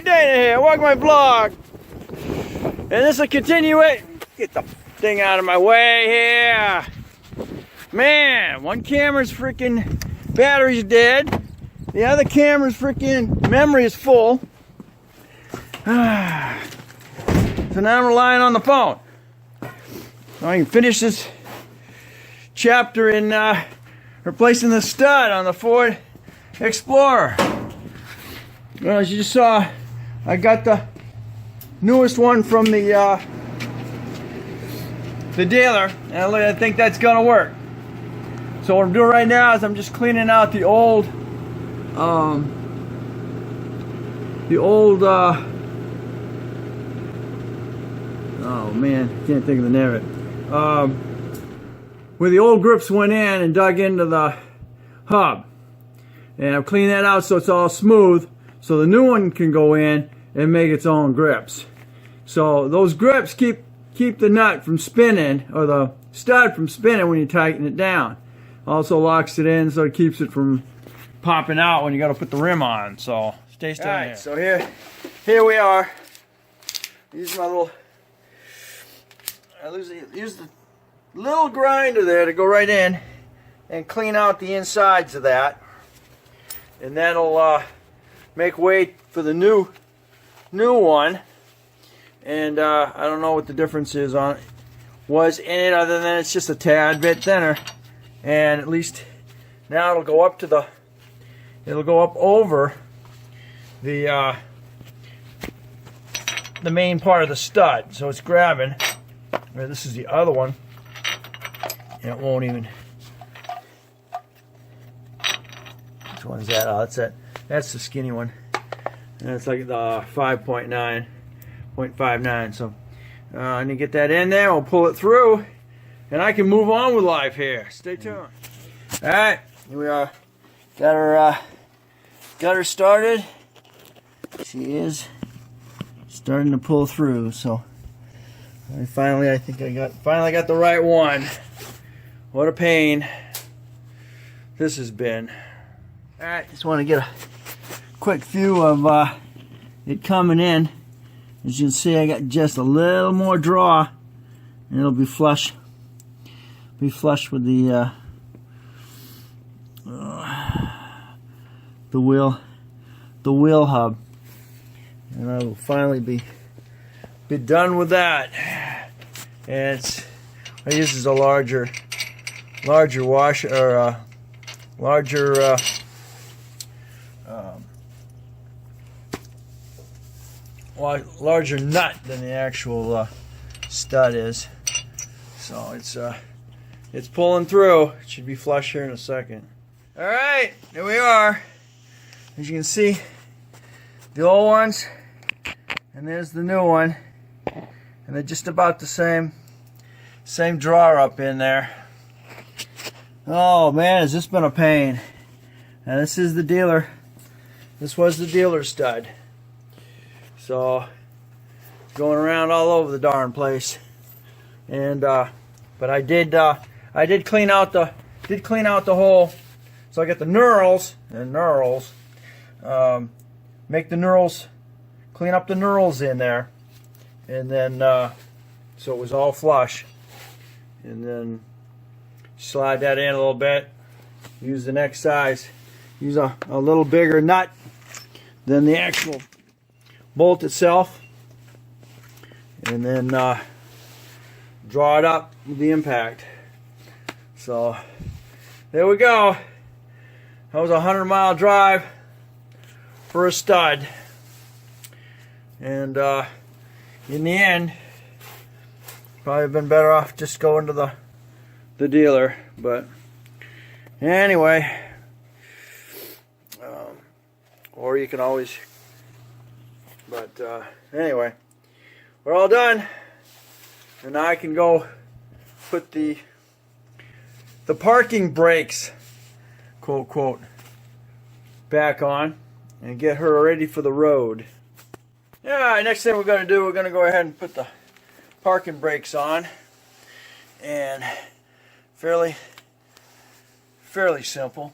Dana here, welcome to my vlog. And this will continue it. Get the thing out of my way here. Man, one camera's freaking battery's dead. The other camera's freaking memory is full. So now I'm relying on the phone. So I can finish this chapter in replacing the stud on the Ford Explorer. Well, as you just saw, I got the newest one from the dealer, and I think that's gonna work. So what I'm doing right now is I'm just cleaning out the old oh man, can't think of the name of it. Where the old grips went in and dug into the hub, and I've cleaned that out so it's all smooth, so the new one can go in and make its own grips. So those grips keep the nut from spinning, or the stud from spinning when you tighten it down. Also locks it in so it keeps it from popping out when you got to put the rim on. So stay still. Alright, so here we are. Use my little, use the little grinder there to go right in and clean out the insides of that, and that'll make way for the new one. And I don't know what the difference is was in it, other than it's just a tad bit thinner. And at least now it'll go up to it'll go up over the main part of the stud, so it's grabbing. This is the other one, and it won't even. Which one is that? Oh, that's it. That's the skinny one, and it's like the 5.9.59. So I need to get that in there. We'll pull it through, and I can move on with life here. Stay tuned. All right, here we are. Got her started. She is starting to pull through. So I think I finally got the right one. What a pain this has been. All right, just want to get a quick view of it coming in. As you can see, I got just a little more draw, and it'll be flush. Be flush with the wheel hub, and I will finally be done with that. And I use this as a larger washer, or larger larger nut than the actual stud is. So it's pulling through. It should be flush here in a second. All right, here we are. As you can see, the old ones, and there's the new one, and they're just about the same drawer up in there. Oh man, has this been a pain. Now this is the dealer. This was the dealer stud. So going around all over the darn place. And but I did clean out the hole. So I got the knurls, make the knurls, clean up the knurls in there, and then so it was all flush, and then slide that in a little bit. Use the next size. Use a little bigger nut than the actual bolt itself, and then draw it up with the impact. So there we go. That was a 100-mile drive for a stud, and in the end, probably been better off just going to the dealer. But anyway, or you can always. But anyway, we're all done, and now I can go put the parking brakes, quote quote, back on and get her ready for the road. Yeah, next thing we're going to do, we're going to go ahead and put the parking brakes on, and fairly simple.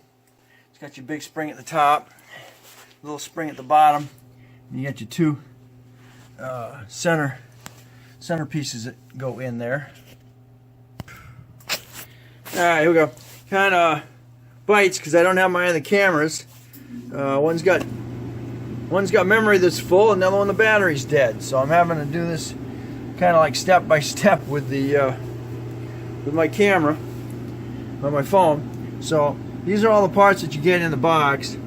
It's got your big spring at the top, little spring at the bottom, You got your two center pieces that go in there. Alright, here we go. Kind of bites because I don't have my other cameras. One's got memory that's full, and the other one the battery's dead. So I'm having to do this kind of like step by step with my camera on my phone. So these are all the parts that you get in the box.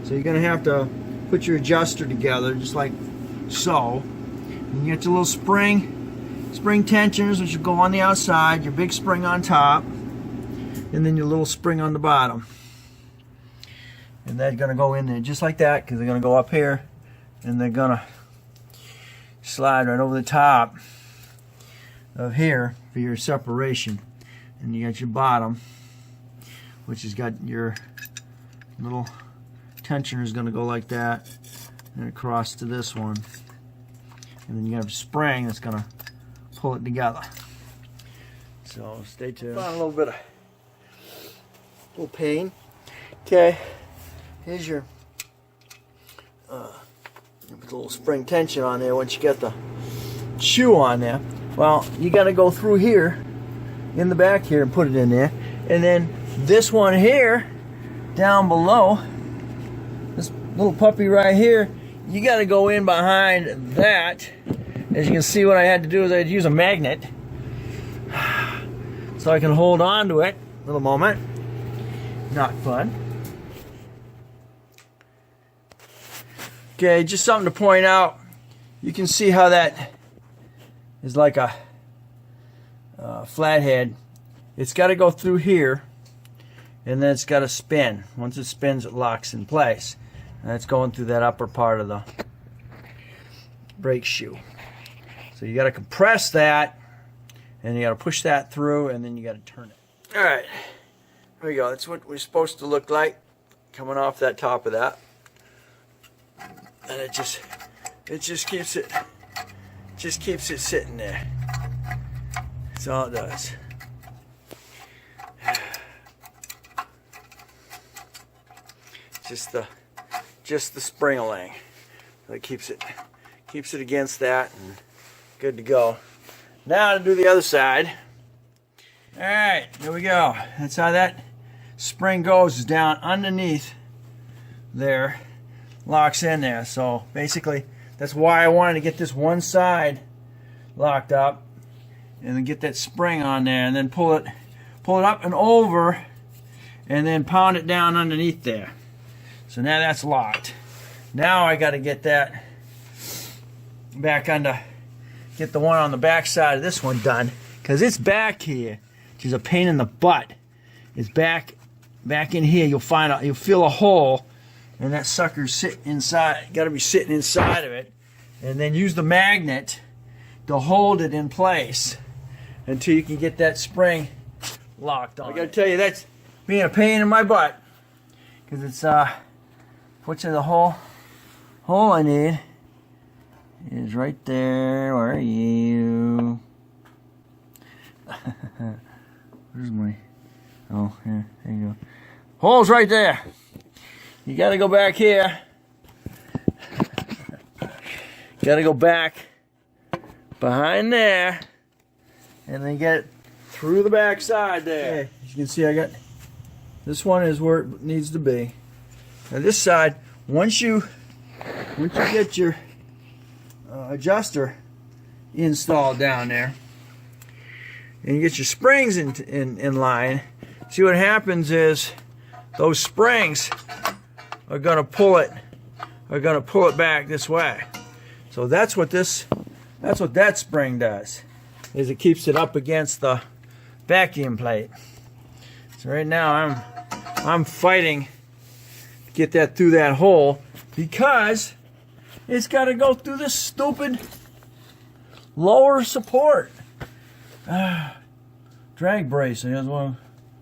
So you're gonna have to put your adjuster together just like so. And you get your little spring tensioners, which will go on the outside, your big spring on top, and then your little spring on the bottom. And they're going to go in there just like that, because they're going to go up here and they're going to slide right over the top of here for your separation. And you got your bottom, which has got your little tensioner is going to go like that and across to this one. And then you have a spring that's going to pull it together. So stay tuned. Found a little pain. Okay, here's your put a little spring tension on there once you get the shoe on there. Well, you got to go through here in the back here and put it in there, and then this one here down below, this little puppy right here, you got to go in behind that. As you can see, what I had to do is I had to use a magnet so I can hold on to it a little moment. Not fun. Okay, just something to point out. You can see how that is like a flathead. It's got to go through here, and then it's got to spin. Once it spins, it locks in place. And that's going through that upper part of the brake shoe. So you got to compress that, and you got to push that through, and then you got to turn it. All right. There we go. That's what we're supposed to look like coming off that top of that, and it just keeps it sitting there. That's all it does. Just the spring-a-lang. It keeps it against that and good to go. Now to do the other side. All right, here we go. That's how that spring goes, is down underneath there, locks in there. So basically, that's why I wanted to get this one side locked up and then get that spring on there, and then pull it up and over, and then pound it down underneath there. So now that's locked. Now I got to get that back under, get the one on the back side of this one done, because it's back here, which is a pain in the butt. It's back in here. You'll feel a hole, and that sucker's sitting inside. Got to be sitting inside of it, and then use the magnet to hold it in place until you can get that spring locked on. I got to tell you, that's being a pain in my butt, because it's fortunately the hole I need is right there. Where are you? Where's my... Oh, here you go. Hole's right there. You got to go back here. Got to go back behind there, and then get it through the back side there. Okay. As you can see, I got this one is where it needs to be. Now this side, once you get your adjuster installed down there, and you get your springs in line, see what happens is those springs are going to pull it back this way. So that's what that spring does, is it keeps it up against the vacuum plate. So right now I'm fighting to get that through that hole, because it's got to go through this stupid lower support. Drag brace, I guess what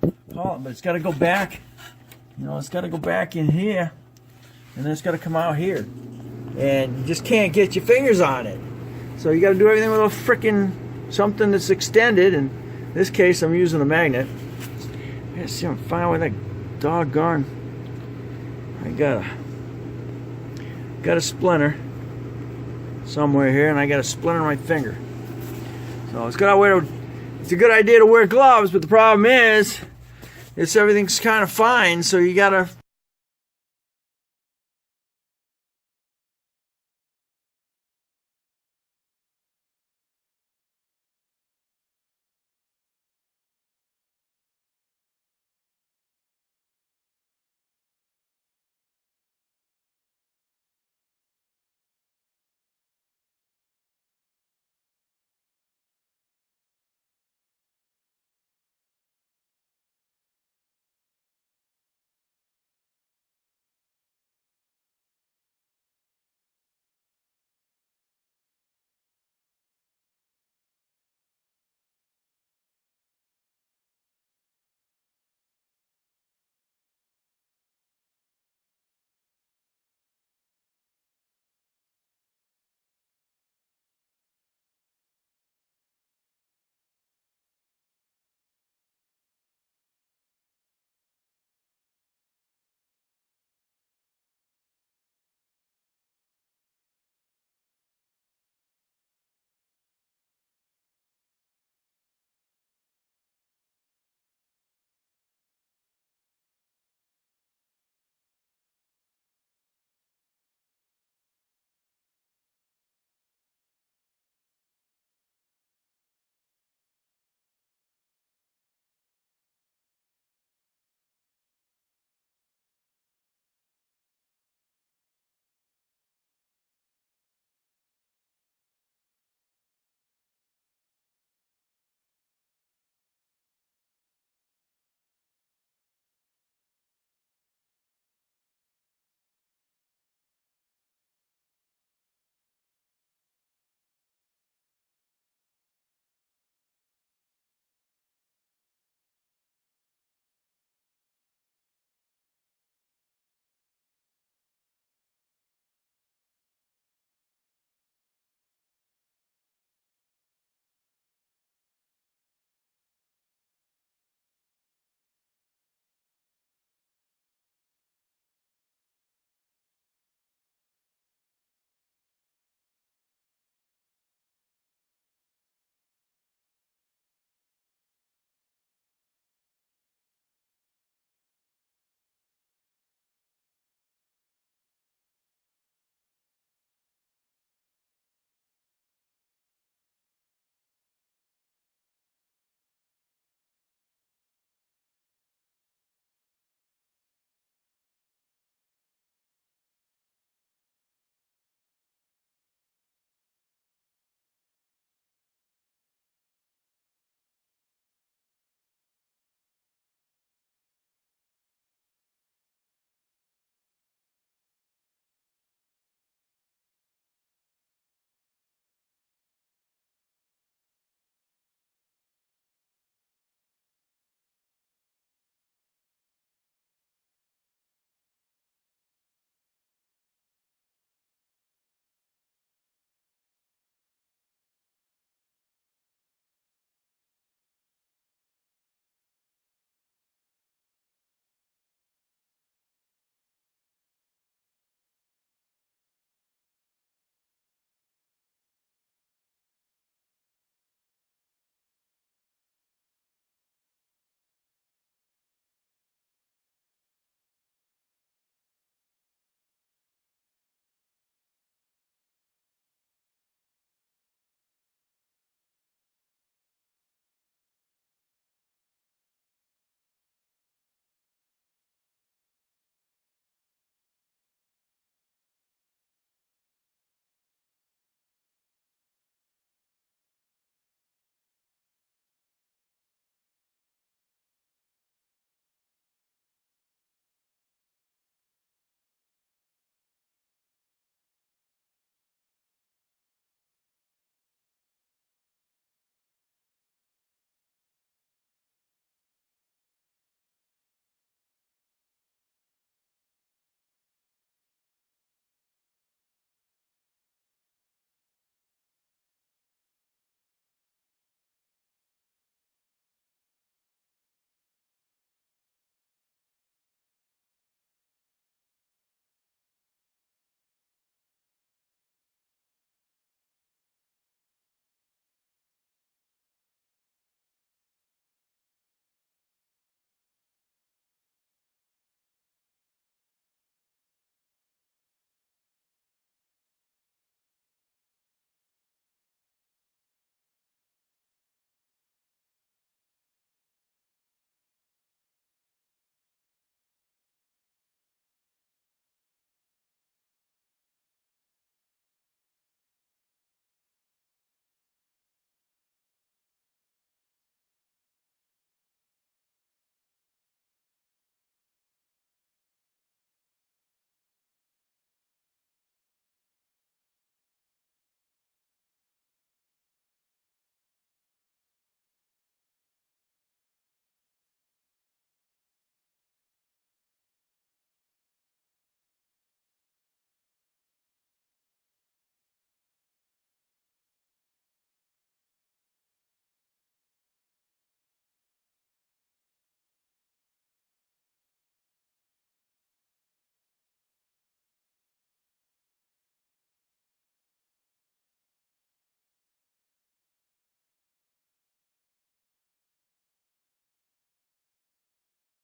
I call it, but it's got to go back. You know, it's got to go back in here, and then it's got to come out here, and you just can't get your fingers on it. So you got to do everything with a frickin' something that's extended. And in this case, I'm using a magnet. Let's see, I'm fine with that doggone. I got a splinter. somewhere here, and I got a splinter in my finger. So it's a good idea to wear gloves, but the problem is everything's kind of fine, so you gotta